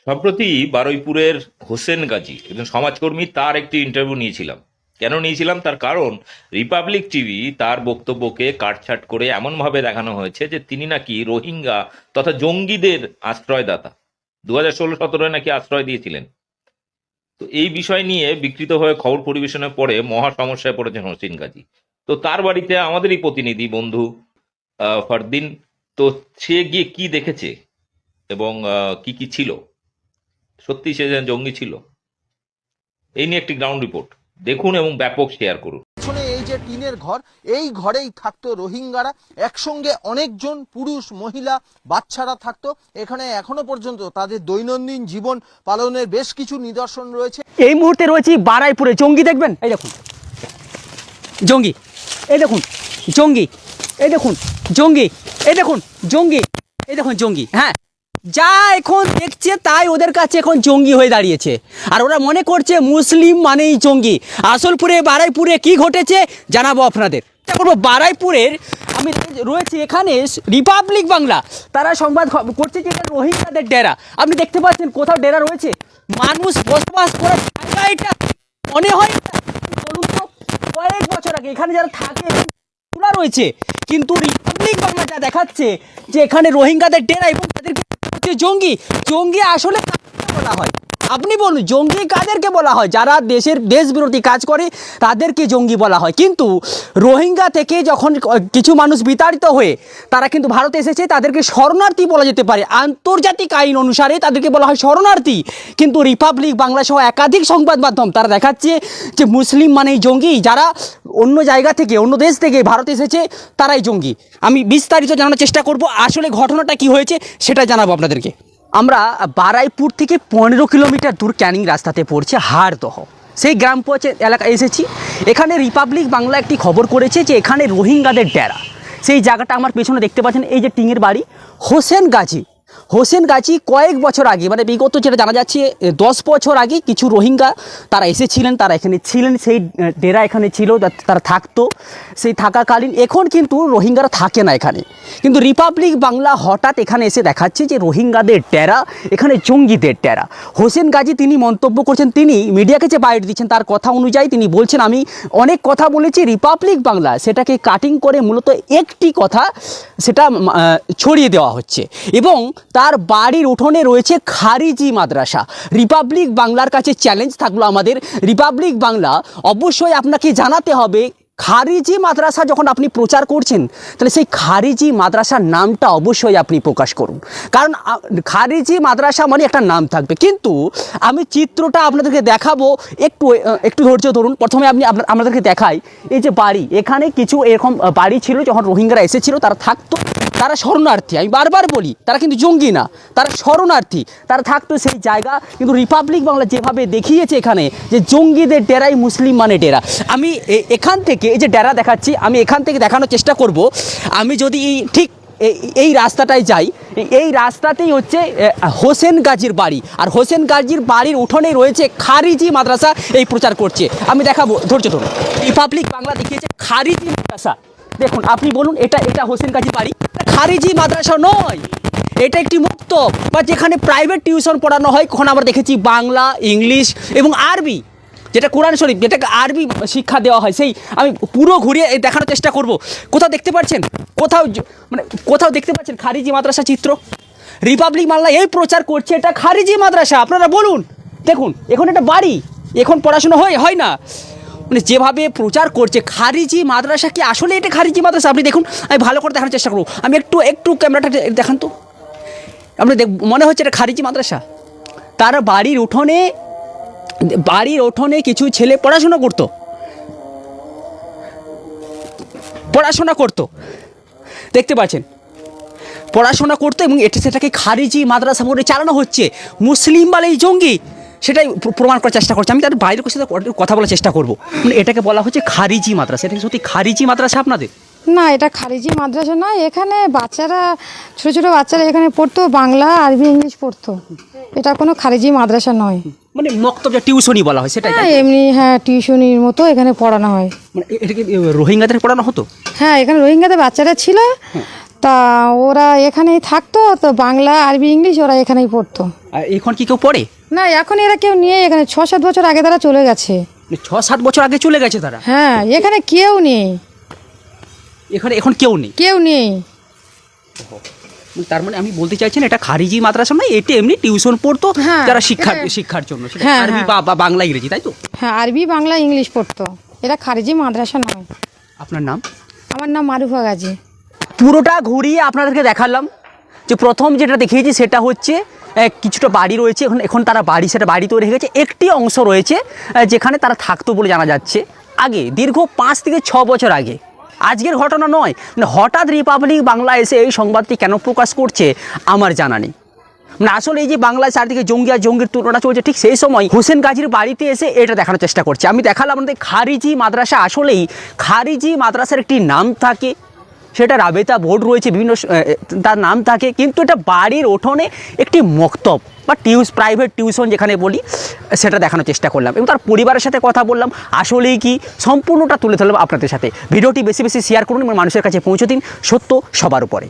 সম্প্রতি বারুইপুরের হোসেন গাজী একজন সমাজকর্মী, তার একটি ইন্টারভিউ নিয়েছিলাম। কেন নিয়েছিলাম? তার কারণ রিপাবলিক টিভি তার বক্তব্যকে কাটছাট করে এমনভাবে দেখানো হয়েছে যে তিনি নাকি রোহিঙ্গা তথা জঙ্গিদের আশ্রয়দাতা। 2016-17 নাকি আশ্রয় দিয়েছিলেন। তো এই বিষয় নিয়ে বিকৃত হয়ে খবর পরিবেশনের পরে মহা সমস্যায় পড়েছেন হোসেন গাজী। তো তার বাড়িতে আমাদেরই প্রতিনিধি বন্ধু ফারদিন, তো সে গিয়ে কি দেখেছে এবং কি কি ছিল, সত্যি সে যেন জঙ্গি ছিল, এই নিয়ে একটি গ্রাউন্ড রিপোর্ট দেখুন এবং ব্যাপক শেয়ার করুন। পেছনে এই যে টিনের ঘর, এই ঘরেই থাকতো রোহিঙ্গারা, একসঙ্গে অনেকজন পুরুষ মহিলা বাচ্চারা থাকতো এখানে। এখনো পর্যন্ত তাদের দৈনন্দিন জীবন পালনের বেশ কিছু নিদর্শন রয়েছে। এই মুহূর্তে রয়েছি বারুইপুরে। জঙ্গি দেখবেন, এই দেখুন জঙ্গি, এই দেখুন জঙ্গি, এই দেখুন জঙ্গি, এই দেখুন জঙ্গি, এই দেখুন জঙ্গি। হ্যাঁ, যা এখন দেখছে তাই ওদের কাছে এখন জঙ্গি হয়ে দাঁড়িয়েছে, আর ওরা মনে করছে মুসলিম মানেই জঙ্গি। আসলপুরে বারুইপুরে কি ঘটেছে জানাবো আপনাদের। করবো বারুইপুরের, আমি রয়েছি এখানে রিপাবলিক বাংলা, তারা সংবাদ করছে যে এখানে রোহিঙ্গাদের ডেরা। আপনি দেখতে পাচ্ছেন কোথাও ডেরা রয়েছে, মানুষ বসবাস করার জায়গা এটা মনে হয় না? বলুন তো, কয়েক বছর আগে এখানে যারা থাকে তোলা রয়েছে, কিন্তু রিপাবলিক বাংলা যা দেখাচ্ছে যে এখানে রোহিঙ্গাদের ডেরা এবং তাদেরকে জঙ্গি। জঙ্গি আসলে বলা হয়, আপনি বলুন জঙ্গি কাদেরকে বলা হয়? যারা দেশ বিরোধী কাজ করে তাদেরকে জঙ্গি বলা হয়। কিন্তু রোহিঙ্গা থেকে যখন কিছু মানুষ বিতাড়িত হয়ে তারা কিন্তু ভারতে এসেছে, তাদেরকে শরণার্থী বলা যেতে পারে। আন্তর্জাতিক আইন অনুসারে তাদেরকে বলা হয় শরণার্থী। কিন্তু রিপাবলিক বাংলা সহ একাধিক সংবাদ মাধ্যম তারা দেখাচ্ছে যে মুসলিম মানেই জঙ্গি, যারা অন্য জায়গা থেকে অন্য দেশ থেকে ভারতে এসেছে তারাই জঙ্গি। আমি বিস্তারিত জানানোর চেষ্টা করব, আসলে ঘটনাটা কি হয়েছে সেটা জানাবো আপনাদেরকে। আমরা বারুইপুর থেকে 15 কিলোমিটার দূর ক্যানিং রাস্তাতে পড়ছে হাড়দহ, সেই গ্রাম পঞ্চায়েত এলাকায় এসেছি। এখানে রিপাবলিক বাংলা একটি খবর করেছে যে এখানে রোহিঙ্গাদের ডেরা। সেই জায়গাটা আমার পেছনে দেখতে পাচ্ছেন, এই যে টিঙের বাড়ি। হোসেন গাজী, হোসেন গাজী কয়েক বছর আগে, মানে বিগত যেটা জানা যাচ্ছে 10 বছর আগে কিছু রোহিঙ্গা তারা এসেছিলেন, তারা এখানে ছিলেন, সেই ডেরা এখানে ছিল, তারা থাকতো সেই থাকাকালীন। এখন কিন্তু রোহিঙ্গারা থাকে না এখানে, কিন্তু রিপাবলিক বাংলা হঠাৎ এখানে এসে দেখাচ্ছে যে রোহিঙ্গাদের ডেরা, এখানে জঙ্গিদের ডেরা। হোসেন গাজী তিনি মন্তব্য করছেন, তিনি মিডিয়াকে যে বাইট দিচ্ছেন তার কথা অনুযায়ী তিনি বলছেন, আমি অনেক কথা বলেছি রিপাবলিক বাংলা, সেটাকে কাটিং করে মূলত একটি কথা সেটা ছড়িয়ে দেওয়া হচ্ছে। এবং তার বাড়ির উঠোনে রয়েছে খারিজি মাদ্রাসা। রিপাবলিক বাংলার কাছে চ্যালেঞ্জ থাকলো আমাদের, রিপাবলিক বাংলা অবশ্যই আপনাকে জানাতে হবে, খারিজি মাদ্রাসা যখন আপনি প্রচার করছেন তাহলে সেই খারিজি মাদ্রাসার নামটা অবশ্যই আপনি প্রকাশ করুন, কারণ খারিজি মাদ্রাসা মানে একটা নাম থাকবে। কিন্তু আমি চিত্রটা আপনাদেরকে দেখাবো, একটু ধৈর্য ধরুন। প্রথমে আপনাদেরকে দেখাই, এই যে বাড়ি, এখানে কিছু এরকম বাড়ি ছিল যখন রোহিঙ্গারা এসেছিল, তারা থাকতো, তারা শরণার্থী। আমি বারবার বলি তারা কিন্তু জঙ্গি না, তারা শরণার্থী, তারা থাকতো সেই জায়গা। কিন্তু রিপাবলিক বাংলা যেভাবে দেখিয়েছে এখানে যে জঙ্গিদের ডেরাই মুসলিম মানে ডেরা, আমি এখান থেকে এই যে ডেরা দেখাচ্ছি, আমি এখান থেকে দেখানোর চেষ্টা করব। আমি যদি ঠিক এই রাস্তাটায় যাই, এই রাস্তাতেই হচ্ছে হোসেন গাজীর বাড়ি, আর হোসেন গাজীর বাড়ির উঠোনে রয়েছে খারিজি মাদ্রাসা, এই প্রচার করছে। আমি দেখাবো, ধৈর্য ধরুন। রিপাবলিক বাংলা দেখিয়েছে খারিজি মাদ্রাসা, দেখুন আপনি বলুন এটা হোসেন গাজীর বাড়ি? খারিজি মাদ্রাসা নয়, এটা একটি মুক্ত বা যেখানে প্রাইভেট টিউশন পড়ানো হয়। কখন আমরা দেখেছি বাংলা, ইংলিশ এবং আরবি, যেটা কোরআন শরীফ, যেটাকে আরবি শিক্ষা দেওয়া হয়, সেই আমি পুরো ঘুরিয়ে দেখানোর চেষ্টা করব। কোথাও দেখতে পাচ্ছেন, কোথাও দেখতে পাচ্ছেন খারিজি মাদ্রাসা চিত্র? রিপাবলিক বাংলা এই প্রচার করছে এটা খারিজি মাদ্রাসা। আপনারা বলুন, দেখুন এখন এটা বাড়ি, এখন পড়াশোনা হয় না, মানে যেভাবে প্রচার করছে খারিজি মাদ্রাসা, কি আসলে এটা খারিজি মাদ্রাসা? আপনি দেখুন, আমি ভালো করে দেখানোর চেষ্টা করব। আমি একটু ক্যামেরাটা দেখান তো, আপনি মনে হচ্ছে এটা খারিজি মাদ্রাসা। তার বাড়ির উঠোনে কিছু ছেলে পড়াশোনা করতো, দেখতে পাচ্ছেন, পড়াশোনা করতো, এবং সেটাকে খারিজি মাদ্রাসা বলে চালানো হচ্ছে। মুসলিম বলেই জঙ্গি, সেটাই প্রমাণ করার চেষ্টা করছে। আমি তার বাইরের সাথে কথা বলার চেষ্টা করব। মানে এটাকে বলা হচ্ছে খারিজি মাদ্রাসা। এটা সত্যি খারিজি মাদ্রাসা আপনাদের? না, এটা খারিজি মাদ্রাসা নয়। এখানে বাচ্চারা, ছোটো ছোটো বাচ্চারা এখানে পড়তো, বাংলা, আরবি, ইংলিশ পড়তো। এটা কোনো খারিজি মাদ্রাসা নয়। মানে মক্তব, টিউশনি বলা হয় সেটাই? হ্যাঁ, এমনি, হ্যাঁ, টিউশনির মতো এখানে পড়ানো হয়। মানে এটা কি রোহিঙ্গাদের পড়ানো হতো? হ্যাঁ, এখানে রোহিঙ্গাদের বাচ্চারা ছিল, তা ওরা এখানেই থাকতো, তো বাংলা আরবি ইংলিশ ওরা এখানেই পড়তো। আর এখন কি কেউ পড়ে? না, এখন এরা কেউ নিয়ে এখানে 6-7 বছর আগে তারা চলে গেছে। 6-7 বছর আগে চলে গেছে তারা? হ্যাঁ, এখানে কেউ নেই, এখানে এখন কেউ নেই? কেউ নেই। তার মানে আমি বলতে চাইছেন এটা খারিজি মাদ্রাসা নয়, এটা এমনি টিউশন পড়তো হ্যাঁ, যারা শিক্ষার জন্য, সেটা হ্যাঁ, আরবি হ্যাঁ। বা বাংলা ইংরেজি, তাই তো? হ্যাঁ, আরবি বাংলা ইংলিশ পড়তো। এটা খারিজি মাদ্রাসা নয়। আপনার নাম? আমার নাম মারুফা গাজী। পুরোটা ঘুরিয়ে আপনাদেরকে দেখালাম যে প্রথম যেটা দেখিয়েছি সেটা হচ্ছে কিছুটা বাড়ি রয়েছে, এখন তারা সেটা বাড়ি তৈরি হয়ে গেছে। একটি অংশ রয়েছে যেখানে তারা থাকতো বলে জানা যাচ্ছে আগে, দীর্ঘ 5 থেকে 6 বছর আগে। আজকের ঘটনা নয়, হঠাৎ রিপাবলিক বাংলা এসে এই সংবাদটি কেন প্রকাশ করছে আমার জানা নেই। মানে আসলে এই যে বাংলায় চারদিকে জঙ্গি আর জঙ্গির তুলনা চলছে, ঠিক সেই সময় হোসেন গাজীর বাড়িতে এসে এটা দেখানোর চেষ্টা করছে। আমি দেখালাম আপনাদের খারিজি মাদ্রাসা, আসলেই খারিজি মাদ্রাসার একটি নাম থাকে, সেটা রাবেতা বোর্ড রয়েছে, বিভিন্ন তার নাম থাকে, কিন্তু এটা বাড়ির উঠোনে একটি মক্তব বা প্রাইভেট টিউশন যেখানে বলি, সেটা দেখানোর চেষ্টা করলাম এবং তার পরিবারের সাথে কথা বললাম। আসলেই কি সম্পূর্ণটা তুলে ধরলাম আপনাদের সাথে। ভিডিওটি বেশি বেশি শেয়ার করুন এবং মানুষের কাছে পৌঁছে দিন। সত্য সবার উপরে।